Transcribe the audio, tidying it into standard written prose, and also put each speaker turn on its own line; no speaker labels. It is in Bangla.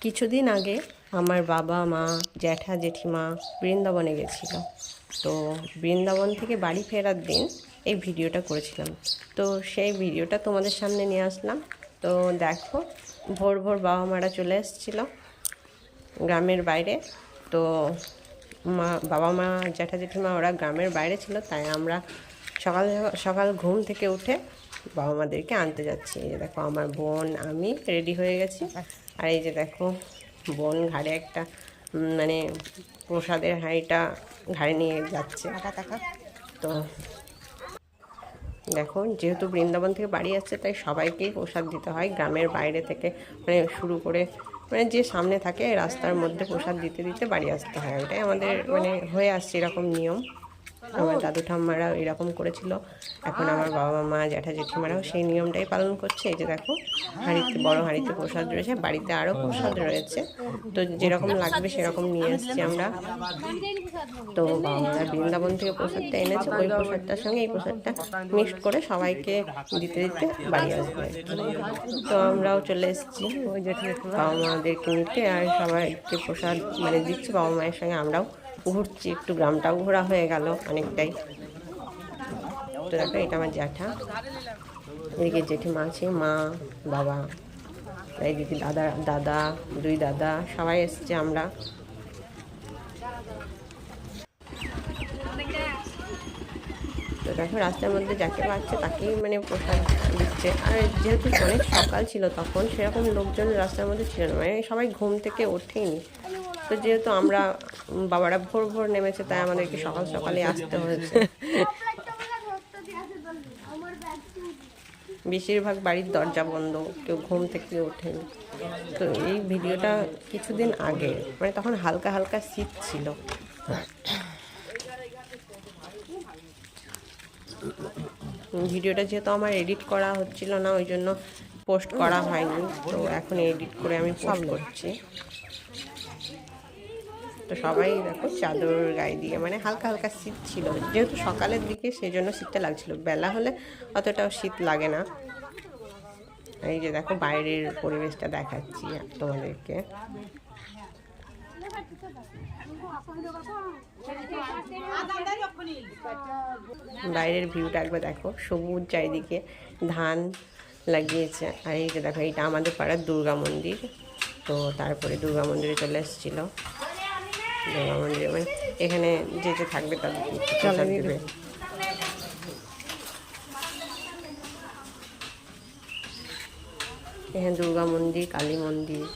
কিছুদিন আগে আমার বাবা মা জ্যাঠা জেঠিমা বৃন্দাবনে গেছিল। তো বৃন্দাবন থেকে বাড়ি ফেরার দিন এই ভিডিওটা করেছিলাম। তো সেই ভিডিওটা তোমাদের সামনে নিয়ে আসলাম। তো দেখো, ভোর ভোর বাবা মারা চলে এসেছিলো গ্রামের বাইরে। তো বাবা মা জ্যাঠা জেঠিমা ওরা গ্রামের বাইরে ছিল, তাই আমরা সকাল সকাল ঘুম থেকে উঠে বাবা মাদেরকে আনতে যাচ্ছি। এই যে দেখো, আমার বোন আমি রেডি হয়ে গেছি। আর এই যে দেখো, বোন ঘাড়ে একটা মানে প্রসাদের হাঁড়িটা ঘাড়ে নিয়ে যাচ্ছে। তো দেখো, যেহেতু বৃন্দাবন থেকে বাড়ি আসছে, তাই সবাইকেই প্রসাদ দিতে হয়। গ্রামের বাইরে থেকে মানে শুরু করে মানে যে সামনে থাকে রাস্তার মধ্যে প্রসাদ দিতে দিতে বাড়ি আসতে হয়। এটাই আমাদের মানে হয়ে আসছে এরকম নিয়ম। আমার দাদু ঠাম্মারাও এরকম করেছিল, এখন আমার বাবা মা জ্যাঠা জেঠিমারাও সেই নিয়মটাই পালন করছে। এই যে দেখো, হাঁড়িতে বড় হাঁড়িতে প্রসাদ রয়েছে, বাড়িতে আরও প্রসাদ রয়েছে। তো যেরকম লাগবে সেরকম নিয়ে এসেছি আমরা। তো বাবা মারা বৃন্দাবন থেকে প্রসাদটা এনেছে, ওই প্রসাদটার সঙ্গে এই প্রসাদটা মিক্সড করে সবাইকে দিতে দিতে বাড়ি আসবে। তো আমরাও চলে এসেছি বাবা মাদেরকে নিতে, আর সবাইকে প্রসাদ মানে দিচ্ছি। বাবা মায়ের সঙ্গে আমরাও ঘুরছি, একটু গ্রামটাও ঘোরা হয়ে গেল অনেকটাই। তো দেখো, এটা আমার জ্যাঠা, এদিকে জেঠিমা আছে, মা বাবা, এইদিকে দাদা দুই দাদা সবাই এসছে আমরা। তো দেখো, রাস্তার মধ্যে যাকে পাচ্ছে তাকেই মানে প্রসাদ দিচ্ছে। আর যেহেতু অনেক সকাল ছিল তখন, সেরকম লোকজন রাস্তার মধ্যে ছিল না, মানে সবাই ঘুম থেকে ওঠেনি। তো যেহেতু আমরা বাবারা ভোর ভোর নেমেছে, তাই আমাদেরকে সকাল সকালে আসতে হয়েছে। বেশিরভাগ বাড়ির দরজা বন্ধ, কেউ ঘুম থেকে ওঠেনি। তো এই ভিডিওটা কিছুদিন আগে, মানে তখন হালকা হালকা শীত ছিল। ভিডিওটা যেহেতু আমার এডিট করা হচ্ছিল না, ওই জন্য পোস্ট করা হয়নি। তো এখন এডিট করে আমি পোস্ট করছি। তো সবাই দেখো চাদর গায়ে দিয়ে, মানে হালকা হালকা শীত ছিল যেহেতু সকালের দিকে, সেই জন্য শীতটা লাগছিল। বেলা হলে অতটাও শীত লাগে না। এই যে দেখো, বাইরের পরিবেশটা দেখাচ্ছি তোমাদেরকে। বাইরের ভিউটা একবার দেখো, সবুজ চারিদিকে, ধান লাগিয়েছে। আর এই যে দেখো, এইটা আমাদের পাড়ার দুর্গা মন্দির। তো তারপরে দুর্গা মন্দিরে চলে এসেছিলো। দুর্গা মন্দিরে মানে এখানে যে যে থাকবে তাদের প্রসাদ দেবে। এখানে দুর্গা মন্দির, কালী মন্দির,